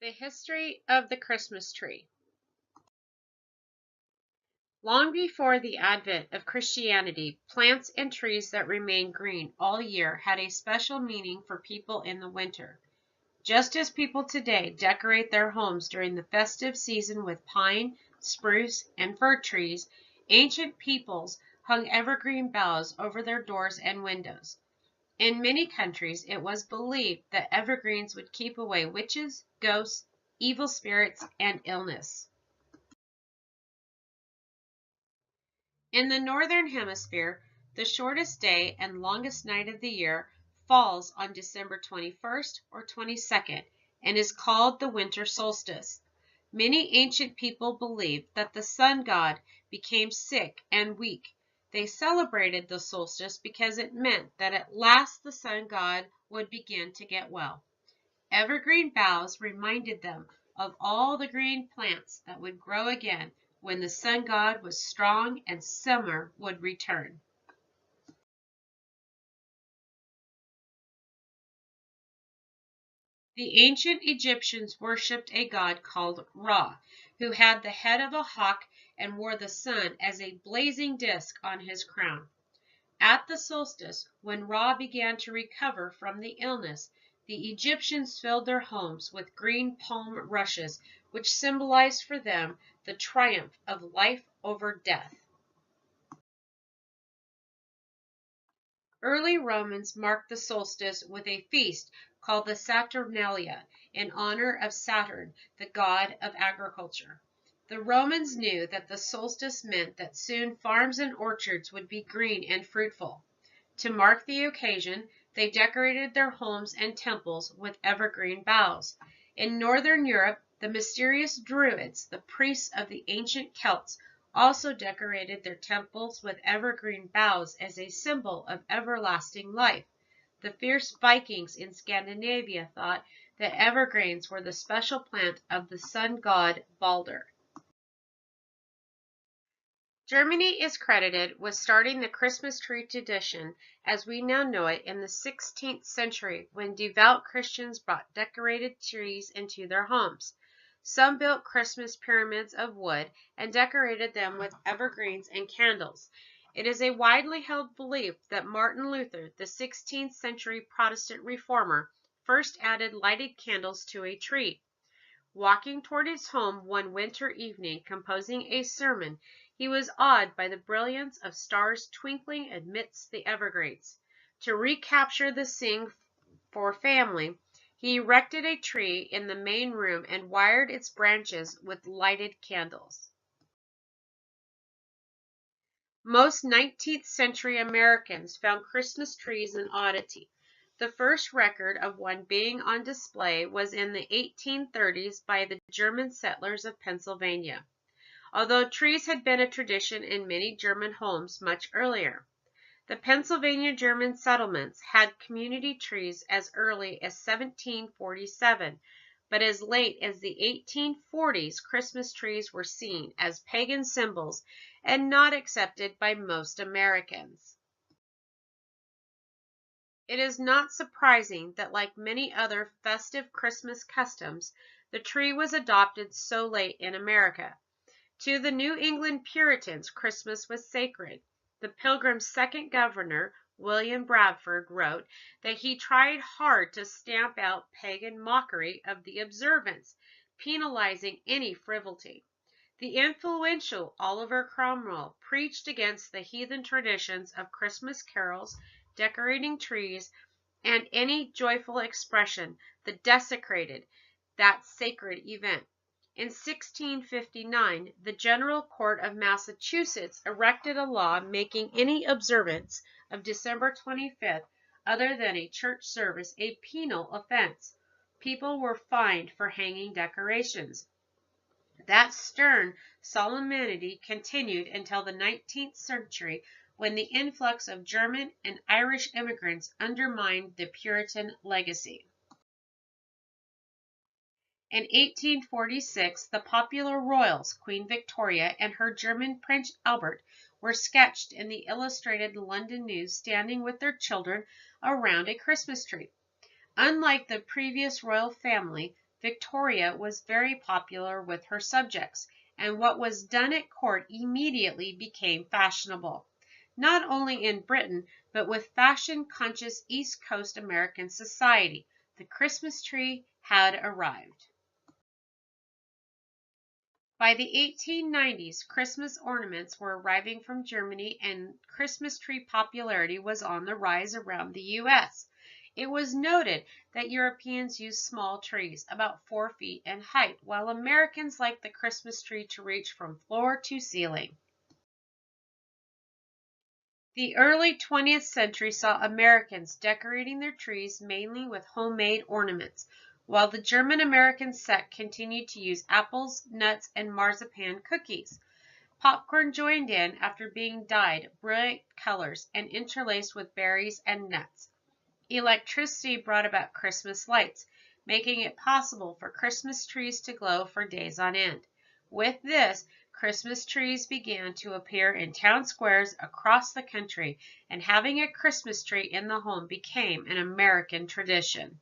The history of the Christmas tree. Long before the advent of Christianity, plants and trees that remain green all year had a special meaning for people in the winter. Just as people today decorate their homes during the festive season with pine, spruce, and fir trees, ancient peoples hung evergreen boughs over their doors and windows. In many countries, it was believed that evergreens would keep away witches, ghosts, evil spirits, and illness. In the Northern Hemisphere, the shortest day and longest night of the year falls on December 21st or 22nd and is called the winter solstice. Many ancient people believed that the sun god became sick and weak. They celebrated the solstice because it meant that at last the sun god would begin to get well. Evergreen boughs reminded them of all the green plants that would grow again when the sun god was strong and summer would return. The ancient Egyptians worshipped a god called Ra, who had the head of a hawk and wore the sun as a blazing disk on his crown. At the solstice, when Ra began to recover from the illness, the Egyptians filled their homes with green palm rushes, which symbolized for them the triumph of life over death. Early Romans marked the solstice with a feast called the Saturnalia in honor of Saturn, the god of agriculture. The Romans knew that the solstice meant that soon farms and orchards would be green and fruitful. To mark the occasion, they decorated their homes and temples with evergreen boughs. In Northern Europe, the mysterious Druids, the priests of the ancient Celts, also decorated their temples with evergreen boughs as a symbol of everlasting life. The fierce Vikings in Scandinavia thought that evergreens were the special plant of the sun god Balder. Germany is credited with starting the Christmas tree tradition as we now know it in the 16th century when devout Christians brought decorated trees into their homes. Some built Christmas pyramids of wood and decorated them with evergreens and candles. It is a widely held belief that Martin Luther, the 16th century Protestant reformer, first added lighted candles to a tree. Walking toward his home one winter evening, composing a sermon, he was awed by the brilliance of stars twinkling amidst the evergreens. To recapture the scene for family, he erected a tree in the main room and wired its branches with lighted candles. Most 19th century Americans found Christmas trees an oddity. The first record of one being on display was in the 1830s by the German settlers of Pennsylvania, although trees had been a tradition in many German homes much earlier. The Pennsylvania German settlements had community trees as early as 1747, but as late as the 1840s, Christmas trees were seen as pagan symbols and not accepted by most Americans. It is not surprising that, like many other festive Christmas customs, the tree was adopted so late in America. To the New England Puritans, Christmas was sacred. The Pilgrims' second governor, William Bradford, wrote that he tried hard to stamp out pagan mockery of the observance, penalizing any frivolity. The influential Oliver Cromwell preached against the heathen traditions of Christmas carols, decorating trees, and any joyful expression that desecrated that sacred event. In 1659, the General Court of Massachusetts erected a law making any observance of December 25th other than a church service a penal offense. People were fined for hanging decorations. That stern solemnity continued until the 19th century, when the influx of German and Irish immigrants undermined the Puritan legacy. In 1846, the popular royals, Queen Victoria and her German Prince Albert, were sketched in the Illustrated London News standing with their children around a Christmas tree. Unlike the previous royal family, Victoria was very popular with her subjects, and what was done at court immediately became fashionable, not only in Britain, but with fashion-conscious East Coast American society. The Christmas tree had arrived. By the 1890s, Christmas ornaments were arriving from Germany and Christmas tree popularity was on the rise around the U.S. It was noted that Europeans used small trees, about 4 feet in height, while Americans liked the Christmas tree to reach from floor to ceiling. The early 20th century saw Americans decorating their trees mainly with homemade ornaments, while the German-American sect continued to use apples, nuts, and marzipan cookies. Popcorn joined in after being dyed bright colors and interlaced with berries and nuts. Electricity brought about Christmas lights, making it possible for Christmas trees to glow for days on end. With this, Christmas trees began to appear in town squares across the country, and having a Christmas tree in the home became an American tradition.